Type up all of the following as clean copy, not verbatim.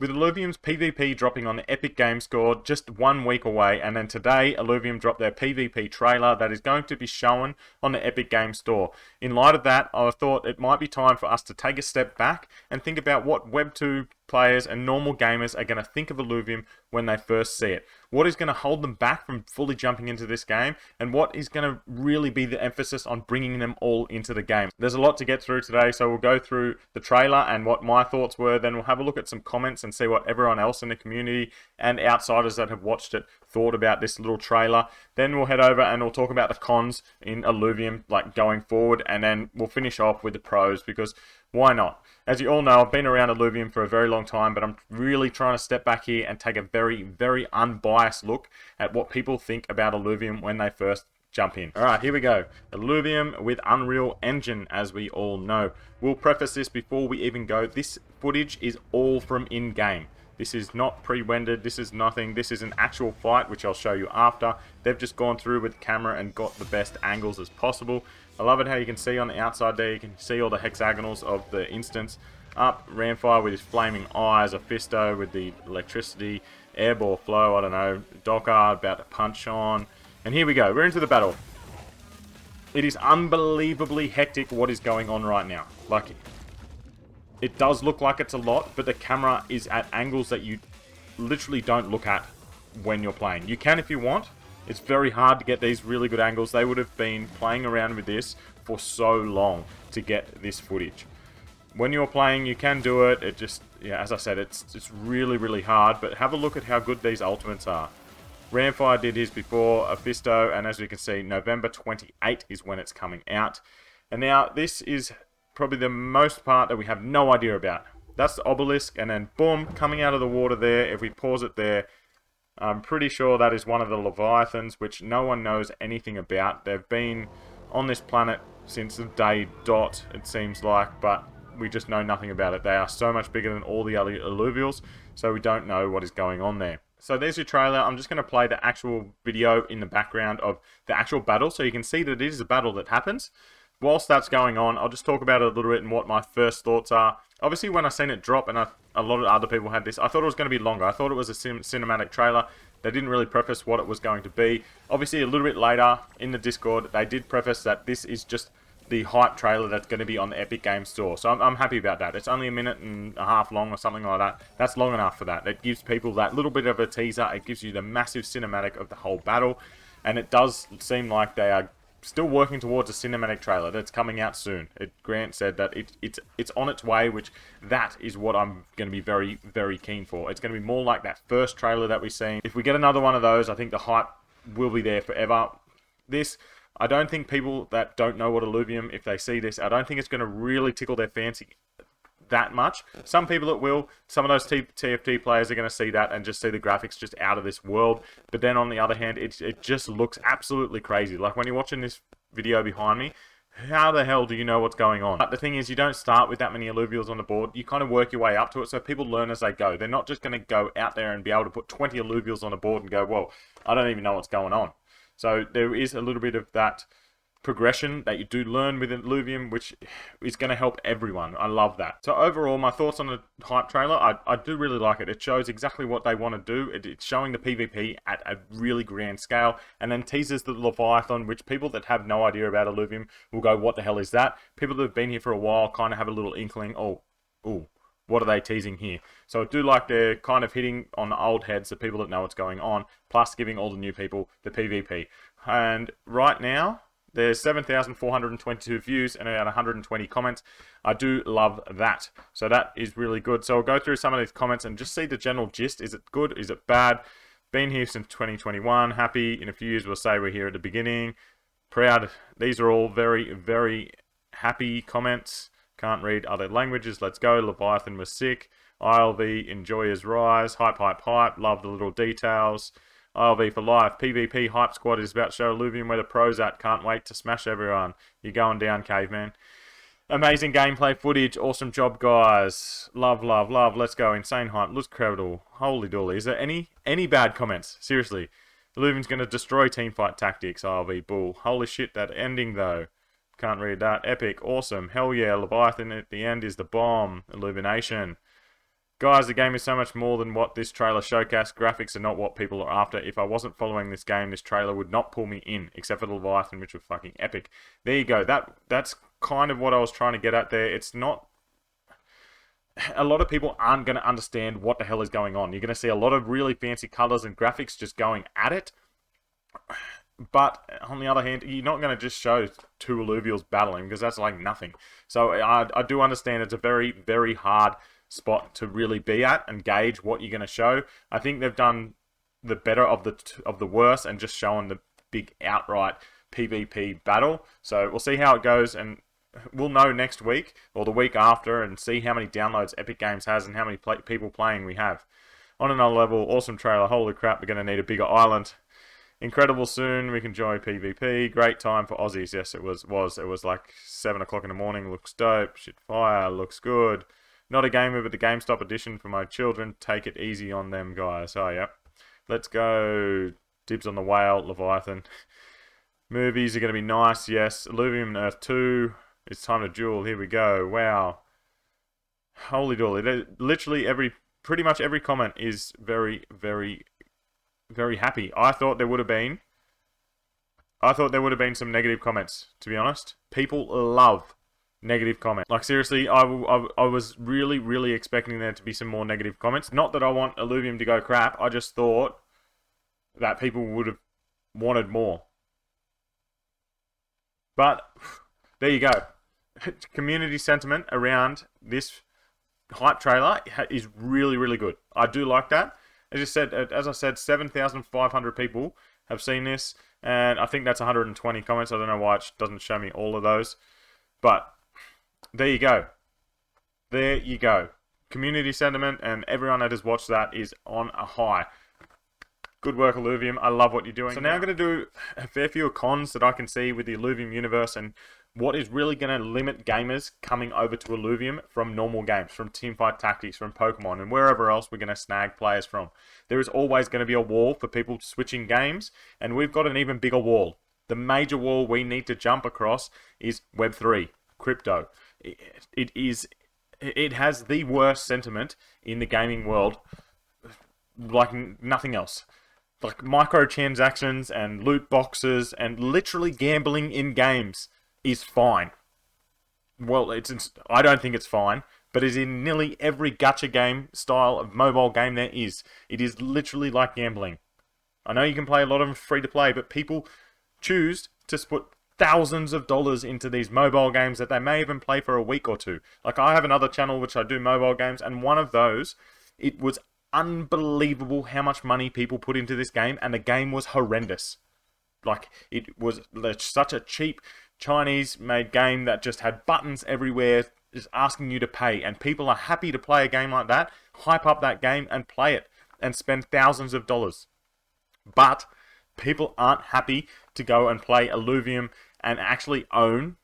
With Alluvium's PvP dropping on the Epic Games Store just 1 week away, and then today Alluvium dropped their PvP trailer that is going to be shown on the Epic Games Store. In light of that, I thought it might be time for us to take a step back and think about what Web2 players and normal gamers are going to think of Alluvium when they first see it. What is going to hold them back from fully jumping into this game, and what is going to really be the emphasis on bringing them all into the game. There's a lot to get through today, so we'll go through the trailer and what my thoughts were, then we'll have a look at some comments and see what everyone else in the community and outsiders that have watched it thought about this little trailer. Then we'll head over and we'll talk about the cons in Alluvium, like going forward, and then we'll finish off with the pros, because why not? As you all know, I've been around Alluvium for a very long time, but I'm really trying to step back here and take a very, very unbiased look at what people think about Alluvium when they first jump in. Alright, here we go. Alluvium with Unreal Engine, as we all know. We'll preface this before we even go. This footage is all from in-game. This is not pre-rendered, this is nothing. This is an actual fight, which I'll show you after. They've just gone through with the camera and got the best angles as possible. I love it how you can see on the outside there, you can see all the hexagonals of the instance. Up, Ramfire with his flaming eyes, Ophisto with the electricity, airball flow, I don't know, Docker about to punch on. And here we go, we're into the battle. It is unbelievably hectic what is going on right now. Like, it does look like it's a lot, but the camera is at angles that you literally don't look at when you're playing. You can if you want. It's very hard to get these really good angles. They would have been playing around with this for so long to get this footage. When you're playing, you can do it. It just, yeah, as I said, it's really, really hard. But have a look at how good these ultimates are. Ramfire did his before, Ophisto, and as we can see, November 28 is when it's coming out. And now, this is probably the most part that we have no idea about. That's the obelisk, and then boom, coming out of the water there. If we pause it there, I'm pretty sure that is one of the Leviathans, which no one knows anything about. They've been on this planet since the day dot, it seems like, but we just know nothing about it. They are so much bigger than all the other alluvials, so we don't know what is going on there. So there's your trailer. I'm just going to play the actual video in the background of the actual battle, so you can see that it is a battle that happens. Whilst that's going on, I'll just talk about it a little bit and what my first thoughts are. Obviously, when I seen it drop, and a lot of other people had this, I thought it was going to be longer. I thought it was a cinematic trailer. They didn't really preface what it was going to be. Obviously, a little bit later in the Discord, they did preface that this is just the hype trailer that's going to be on the Epic Games Store. So I'm happy about that. It's only 1.5 minutes long or something like that. That's long enough for that. It gives people that little bit of a teaser. It gives you the massive cinematic of the whole battle. And it does seem like they are still working towards a cinematic trailer that's coming out soon. Grant said that it's on its way, which that is what I'm going to be very, very keen for. It's going to be more like that first trailer that we've seen. If we get another one of those, I think the hype will be there forever. This, I don't think people that don't know what Alluvium, if they see this, I don't think it's going to really tickle their fancy that much. Some people it will. Some of those TFT players are going to see that and just see the graphics just out of this world. But then on the other hand, it just looks absolutely crazy. Like when you're watching this video behind me, how the hell do you know what's going on? But the thing is, you don't start with that many alluvials on the board. You kind of work your way up to it, so people learn as they go. They're not just going to go out there and be able to put 20 alluvials on a board and go, well, I don't even know what's going on. So there is a little bit of that progression that you do learn with Illuvium, which is going to help everyone. I love that. So overall, my thoughts on the hype trailer, I do really like it. It shows exactly what they want to do. It's showing the PvP at a really grand scale, and then teases the Leviathan, which people that have no idea about Illuvium will go, what the hell is that? People that have been here for a while kind of have a little inkling, oh, what are they teasing here? So I do like they're kind of hitting on the old heads, the people that know what's going on, plus giving all the new people the PvP. And right now, there's 7,422 views and around 120 comments. I do love that. So that is really good. So I'll go through some of these comments and just see the general gist. Is it good? Is it bad? Been here since 2021. Happy. In a few years, we'll say we're here at the beginning. Proud. These are all very, very happy comments. Can't read other languages. Let's go. Leviathan was sick. ILV, enjoy his rise. Hype, hype, hype. Love the little details. ILV for life. PvP Hype Squad is about to show Alluvium where the pros at. Can't wait to smash everyone. You're going down, caveman. Amazing gameplay footage. Awesome job, guys. Love, love, love. Let's go. Insane hype. Looks incredible. Holy dooly. Is there any bad comments? Seriously. Alluvium's going to destroy teamfight tactics. ILV bull. Holy shit, that ending though. Can't read that. Epic. Awesome. Hell yeah. Leviathan at the end is the bomb. Illumination. Guys, the game is so much more than what this trailer showcased. Graphics are not what people are after. If I wasn't following this game, this trailer would not pull me in, except for the Leviathan, which was fucking epic. There you go. That's kind of what I was trying to get at there. It's not... A lot of people aren't going to understand what the hell is going on. You're going to see a lot of really fancy colors and graphics just going at it. But on the other hand, you're not going to just show two alluvials battling, because that's like nothing. So I do understand it's a very, very hard spot to really be at and gauge what you're going to show. I think they've done the better of the worst and just showing the big outright PvP battle. So we'll see how it goes, and we'll know next week or the week after and see how many downloads Epic Games has and how many people playing we have. On another level, awesome trailer. Holy crap, we're going to need a bigger island. Incredible soon. We can join PvP. Great time for Aussies. Yes, it was. It was like 7 o'clock in the morning. Looks dope. Shit fire. Looks good. Not a gamer, but the GameStop edition for my children. Take it easy on them, guys. Oh, yeah. Let's go. Dibs on the whale, Leviathan. Movies are going to be nice, yes. Illuvium and Earth 2. It's time to duel. Here we go. Wow. Holy dooly. Literally pretty much every comment is very, very, very happy. I thought there would have been some negative comments, to be honest. People love negative comments. Like, seriously, I was really, really expecting there to be some more negative comments. Not that I want Alluvium to go crap. I just thought that people would have wanted more. But there you go. Community sentiment around this hype trailer is really, really good. I do like that. As I said, 7,500 people have seen this, and I think that's 120 comments. I don't know why it doesn't show me all of those, but there you go. There you go. Community sentiment, and everyone that has watched that is on a high. Good work, Alluvium. I love what you're doing. So now I'm going to do a fair few cons that I can see with the Alluvium universe and what is really going to limit gamers coming over to Alluvium from normal games, from Teamfight Tactics, from Pokemon, and wherever else we're going to snag players from. There is always going to be a wall for people switching games, and we've got an even bigger wall. The major wall we need to jump across is Web3, crypto. It has the worst sentiment in the gaming world, like nothing else. Like microtransactions and loot boxes and literally gambling in games is fine. Well, I don't think it's fine, but it's in nearly every gacha game style of mobile game there is. It is literally like gambling. I know you can play a lot of them free to play, but people choose to put thousands of dollars into these mobile games that they may even play for a week or two. Like, I have another channel which I do mobile games, and one of those, it was unbelievable how much money people put into this game, and the game was horrendous. Like, it was such a cheap Chinese-made game that just had buttons everywhere, just asking you to pay, and people are happy to play a game like that, hype up that game and play it, and spend thousands of dollars. But people aren't happy to go and play Alluvium and actually own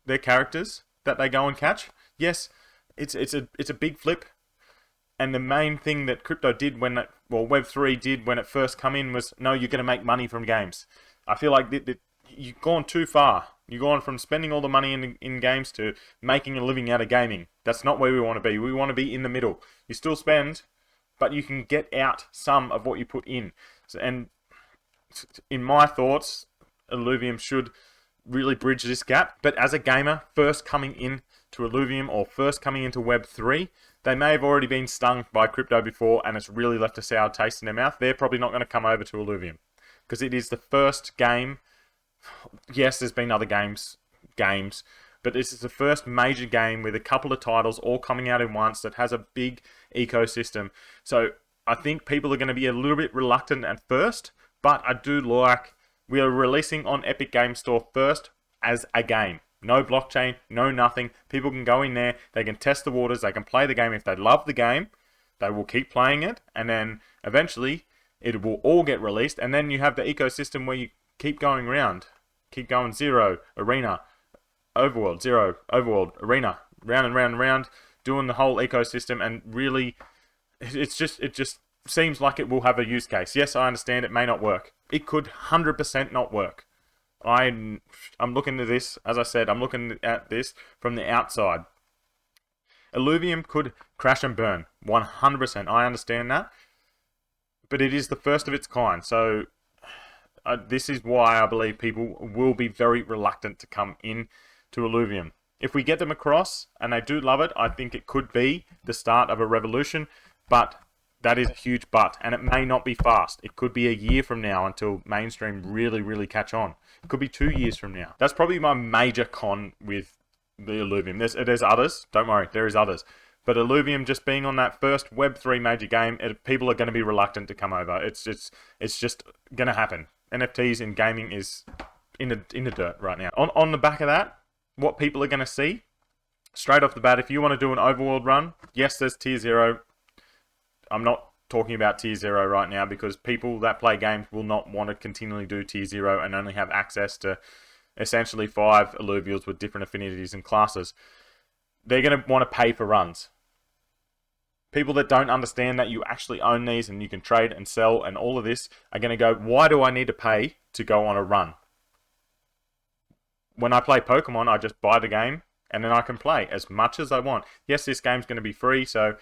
their characters that they go and catch. Yes, it's a big flip. And the main thing that crypto did Web3 did when it first come in was, no, you're going to make money from games. I feel like you've gone too far. You've gone from spending all the money in games to making a living out of gaming. That's not where we want to be. We want to be in the middle. You still spend, but you can get out some of what you put in. And in my thoughts, Alluvium should really bridge this gap. But as a gamer, first coming in to Alluvium or first coming into Web3, they may have already been stung by crypto before and it's really left a sour taste in their mouth. They're probably not going to come over to Alluvium because it is the first game. Yes, there's been other games, but this is the first major game with a couple of titles all coming out in once that has a big ecosystem. So I think people are going to be a little bit reluctant at first, but I do like we are releasing on Epic Games Store first as a game. No blockchain, no nothing. People can go in there, they can test the waters, they can play the game. If they love the game, they will keep playing it, and then eventually it will all get released, and then you have the ecosystem where you keep going around. Keep going 0, arena, overworld, 0, overworld, arena, round and round and round, doing the whole ecosystem, and really, it just seems like it will have a use case. Yes, I understand it may not work. It could 100% not work. I'm looking at this, as I said, I'm looking at this from the outside. Illuvium could crash and burn, 100%. I understand that. But it is the first of its kind. So this is why I believe people will be very reluctant to come in to Alluvium. If we get them across, and they do love it, I think it could be the start of a revolution. But that is a huge but, and it may not be fast. It could be a year from now until mainstream really catch on. It could be 2 years from now. That's probably my major con with the Illuvium. There's others. Don't worry, there is others. But Illuvium just being on that first Web3 major game, people are going to be reluctant to come over. It's just going to happen. NFTs in gaming is in the dirt right now. On the back of that, what people are going to see, straight off the bat, if you want to do an overworld run, yes, there's tier 0. I'm not talking about tier 0 right now because people that play games will not want to continually do tier 0 and only have access to essentially 5 alluvials with different affinities and classes. They're going to want to pay for runs. People that don't understand that you actually own these and you can trade and sell and all of this are going to go, why do I need to pay to go on a run? When I play Pokemon, I just buy the game and then I can play as much as I want. Yes, this game's going to be free, so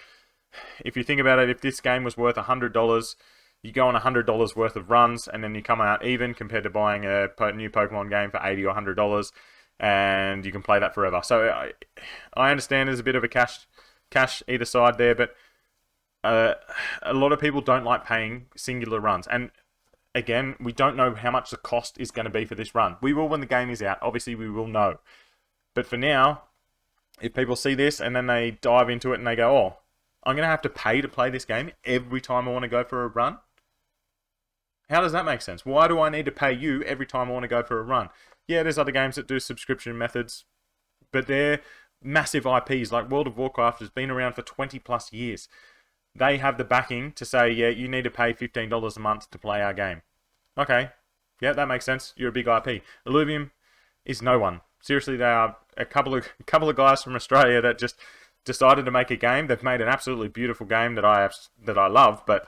if you think about it, if this game was worth $100, you go on $100 worth of runs and then you come out even compared to buying a new Pokemon game for $80 or $100 and you can play that forever. So I understand there's a bit of a cash either side there, but a lot of people don't like paying singular runs. And again, we don't know how much the cost is going to be for this run. We will when the game is out. Obviously, we will know. But for now, if people see this and then they dive into it and they go, oh, I'm going to have to pay to play this game every time I want to go for a run? How does that make sense? Why do I need to pay you every time I want to go for a run? Yeah, there's other games that do subscription methods, but they're massive IPs. Like World of Warcraft has been around for 20 plus years. They have the backing to say, yeah, you need to pay $15 a month to play our game. Okay, yeah, that makes sense. You're a big IP. Alluvium is no one. Seriously, they are a couple of guys from Australia that just decided to make a game. They've made an absolutely beautiful game that I love, but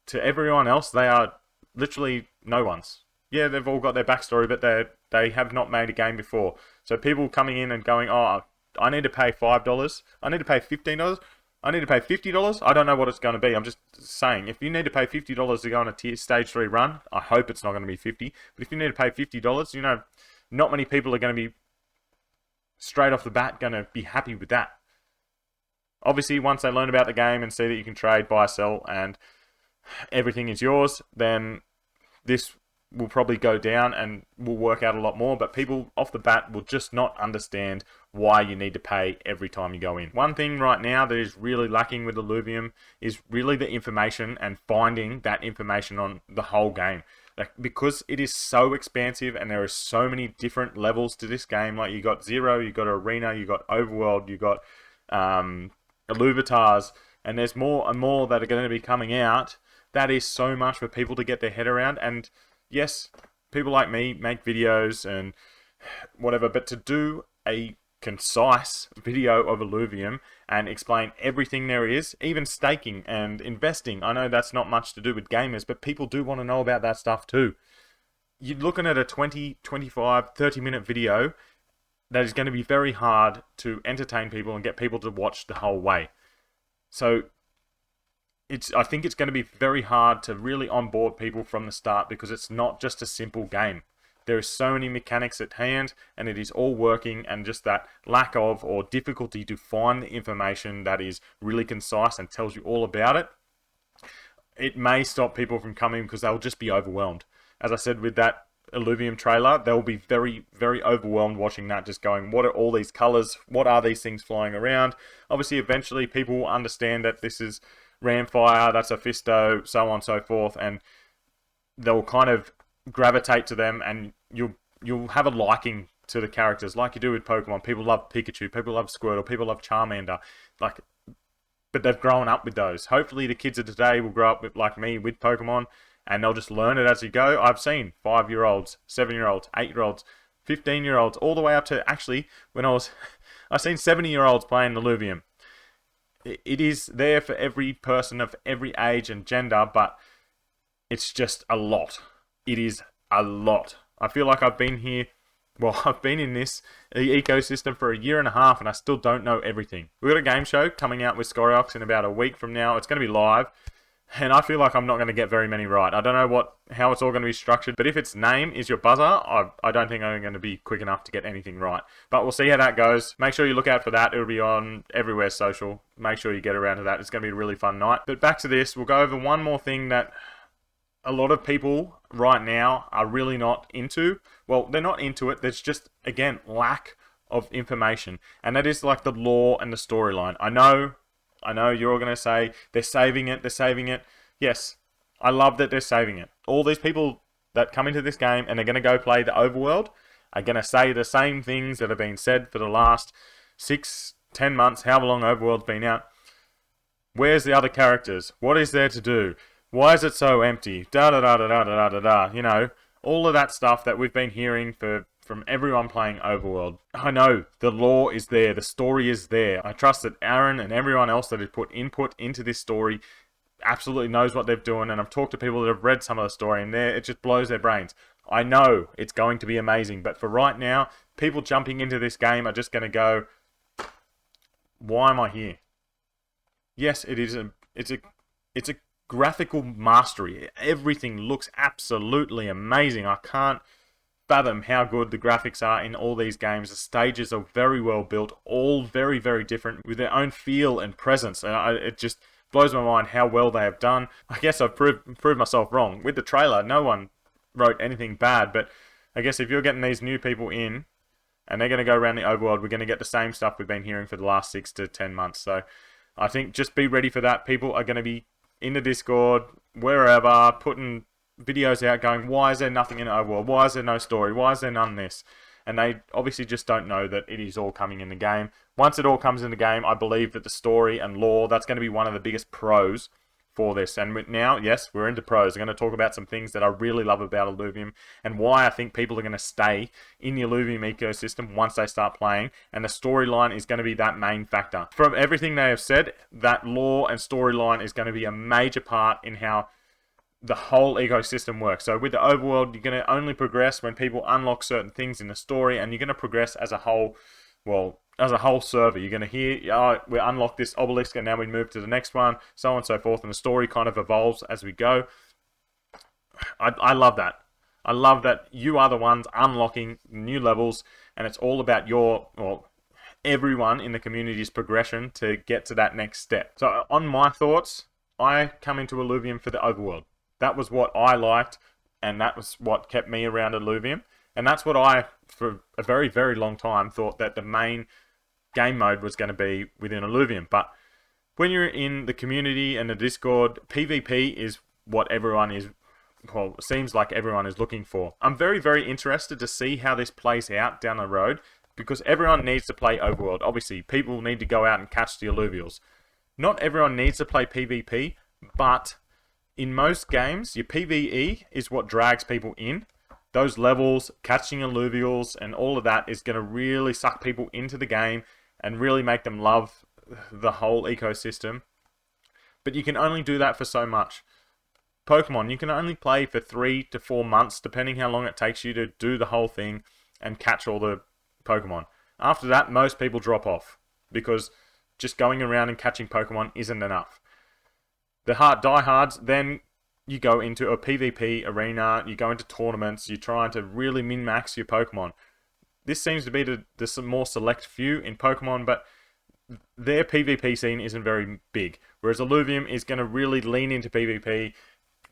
to everyone else, they are literally no ones. Yeah, they've all got their backstory, but they have not made a game before. So people coming in and going, oh, I need to pay $5, I need to pay $15, I need to pay $50. I don't know what it's going to be. I'm just saying, if you need to pay $50 to go on a stage 3 run, I hope it's not going to be 50. But if you need to pay $50, you know, not many people are going to be straight off the bat going to be happy with that. Obviously, once they learn about the game and see that you can trade, buy, sell, and everything is yours, then this will probably go down and will work out a lot more. But people off the bat will just not understand why you need to pay every time you go in. One thing right now that is really lacking with Alluvium is really the information and finding that information on the whole game. Like, because it is so expansive and there are so many different levels to this game. Like, you got Zero, you got Arena, you got Overworld, you got Illuvatars, and there's more and more that are going to be coming out. That is so much for people to get their head around. And yes, people like me make videos and whatever, but to do a concise video of Alluvium and explain everything there is, even staking and investing. I know that's not much to do with gamers, but people do want to know about that stuff too. You're looking at a 20, 25, 30-minute video that is going to be very hard to entertain people and get people to watch the whole way. So I think it's going to be very hard to really onboard people from the start because it's not just a simple game. There are so many mechanics at hand and it is all working, and just that lack of or difficulty to find the information that is really concise and tells you all about it, it may stop people from coming because they'll just be overwhelmed. As I said with that Illuvium trailer, they'll be very, very overwhelmed watching that, just going, what are all these colors? What are these things flying around? Obviously, eventually people will understand that this is Ramfire, that's a Fisto, so on and so forth, and they'll kind of gravitate to them, and you'll have a liking to the characters like you do with Pokemon. People love Pikachu, people love Squirtle, people love Charmander, but they've grown up with those. Hopefully the kids of today will grow up with, like me, with Pokemon, and they'll just learn it as you go. I've seen 5-year-olds, 7-year-olds, 8-year-olds, 15-year-olds, all the way up to, actually, I've seen 70-year-olds playing Alluvium. It is there for every person of every age and gender, but it's just a lot. It is a lot. I feel like I've been here Well, I've been in this ecosystem for a year and a half and I still don't know everything. We've got a game show coming out with Scoriox in about a week from now. It's going to be live. And I feel like I'm not going to get very many right. I don't know how it's all going to be structured, but if its name is your buzzer, I don't think I'm going to be quick enough to get anything right. But we'll see how that goes. Make sure you look out for that. It'll be on everywhere social. Make sure you get around to that. It's going to be a really fun night. But back to this, we'll go over one more thing that a lot of people right now are really not into. Well, they're not into it. There's just, again, lack of information. And that is like the lore and the storyline. I know you're all going to say, they're saving it. Yes, I love that they're saving it. All these people that come into this game and they're going to go play the overworld are going to say the same things that have been said for the last 6-10 months, however long overworld's been out. Where's the other characters? What is there to do? Why is it so empty? Da-da-da-da-da-da-da-da. You know, all of that stuff that we've been hearing from everyone playing overworld. I know, the lore is there, the story is there. I trust that Aaron and everyone else that has put input into this story absolutely knows what they're doing, and I've talked to people that have read some of the story, and it just blows their brains. I know it's going to be amazing, but for right now, people jumping into this game are just going to go, why am I here? Yes, it's a graphical mastery. Everything looks absolutely amazing. I can't fathom how good the graphics are in all these games. The stages are very well built, all very, very different with their own feel and presence. It just blows my mind how well they have done. I guess I've proved myself wrong. With the trailer, no one wrote anything bad, but I guess if you're getting these new people in and they're going to go around the overworld, we're going to get the same stuff we've been hearing for the last 6 to 10 months. So I think just be ready for that. People are going to be in the Discord, wherever, putting videos out going, why is there nothing in overworld? Why is there no story? Why is there none of this? And they obviously just don't know that it is all coming in the game. Once it all comes in the game, I believe that the story and lore, that's going to be one of the biggest pros for this. And now, yes, we're into pros. I'm going to talk about some things that I really love about Alluvium and why I think people are going to stay in the Alluvium ecosystem once they start playing. And the storyline is going to be that main factor. From everything they have said, that lore and storyline is going to be a major part in how the whole ecosystem works. So with the overworld, you're going to only progress when people unlock certain things in the story, and you're going to progress as a whole, well, as a whole server. You're going to hear, oh, we unlock this obelisk and now we move to the next one, so on and so forth, and the story kind of evolves as we go. I love that. I love that you are the ones unlocking new levels, and it's all about everyone in the community's progression to get to that next step. So on my thoughts, I come into Illuvium for the overworld. That was what I liked, and that was what kept me around Alluvium. And that's what I, for a very, very long time, thought that the main game mode was going to be within Alluvium. But when you're in the community and the Discord, PvP is what everyone is, well, it seems like everyone is looking for. I'm very, very interested to see how this plays out down the road, because everyone needs to play overworld. Obviously, people need to go out and catch the alluvials. Not everyone needs to play PvP, but in most games, your PvE is what drags people in. Those levels, catching alluvials, and all of that is going to really suck people into the game and really make them love the whole ecosystem. But you can only do that for so much. Pokemon, you can only play for 3 to 4 months, depending how long it takes you to do the whole thing and catch all the Pokemon. After that, most people drop off, because just going around and catching Pokemon isn't enough. The diehards, then you go into a PvP arena, you go into tournaments, you're trying to really min-max your Pokemon. This seems to be the more select few in Pokemon, but their PvP scene isn't very big. Whereas Alluvium is going to really lean into PvP,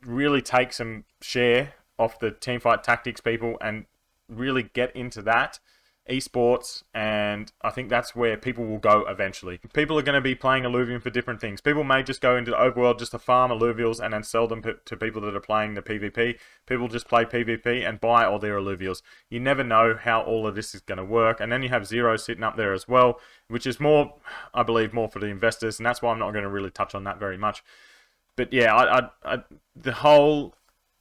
really take some share off the teamfight tactics people and really get into that. Esports, and I think that's where people will go eventually. People are going to be playing Alluvium for different things. People may just go into the overworld just to farm alluvials and then sell them to people that are playing the PvP. People just play PvP and buy all their alluvials. You never know how all of this is going to work. And then you have Zero sitting up there as well, which is more, I believe, more for the investors, and that's why I'm not going to really touch on that very much. But yeah, the whole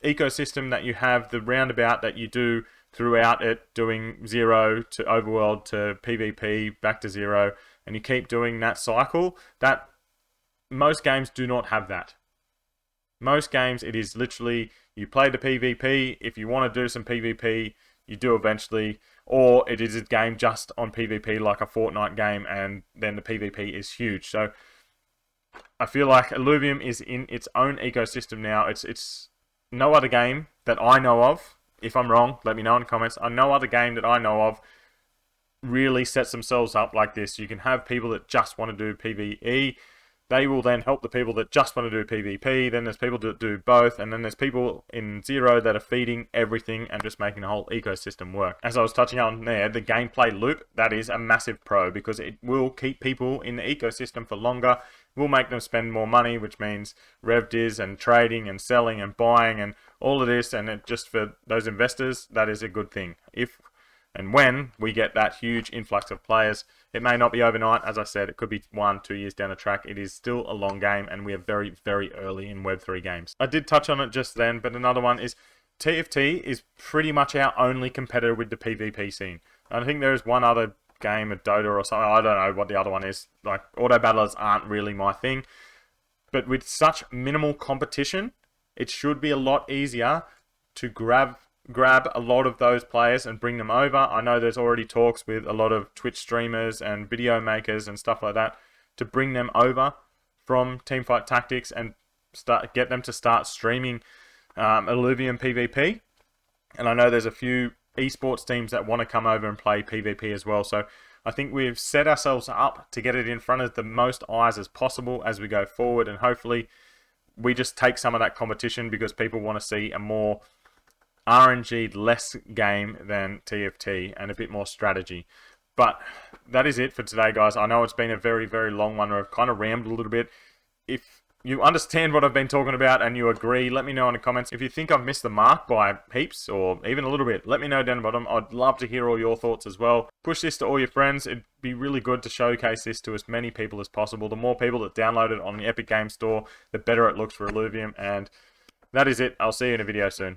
ecosystem that you have, the roundabout that you do throughout it, doing Zero to overworld to PvP back to Zero, and you keep doing that cycle, that most games do not have that. Most games, it is literally, you play the PvP, if you want to do some PvP, you do eventually, or it is a game just on PvP like a Fortnite game, and then the PvP is huge. So I feel like Illuvium is in its own ecosystem now. It's no other game that I know of. If I'm wrong, let me know in the comments. No other game that I know of really sets themselves up like this. You can have people that just want to do PvE. They will then help the people that just want to do PvP. Then there's people that do both. And then there's people in Zero that are feeding everything and just making the whole ecosystem work. As I was touching on there, the gameplay loop, that is a massive pro because it will keep people in the ecosystem for longer. Will make them spend more money, which means RevDiz and trading and selling and buying and all of this. And it just for those investors, that is a good thing. If and when we get that huge influx of players, it may not be overnight. As I said, it could be 1-2 years down the track. It is still a long game, and we are very, very early in Web3 games. I did touch on it just then, but another one is TFT is pretty much our only competitor with the PvP scene. I think there is one other game, a Dota or something. I don't know what the other one is. Like, autobattlers aren't really my thing. But with such minimal competition, it should be a lot easier to grab a lot of those players and bring them over. I know there's already talks with a lot of Twitch streamers and video makers and stuff like that to bring them over from Teamfight Tactics and get them to start streaming Alluvium PvP. And I know there's a few esports teams that want to come over and play PvP as well. So I think we've set ourselves up to get it in front of the most eyes as possible as we go forward. And hopefully we just take some of that competition because people want to see a more RNG less game than TFT and a bit more strategy. But that is it for today, guys. I know it's been a very, very long one where I've kind of rambled a little bit. If you understand what I've been talking about and you agree, let me know in the comments. If you think I've missed the mark by heaps or even a little bit, let me know down the bottom. I'd love to hear all your thoughts as well. Push this to all your friends. It'd be really good to showcase this to as many people as possible. The more people that download it on the Epic Games Store, the better it looks for Illuvium. And that is it. I'll see you in a video soon.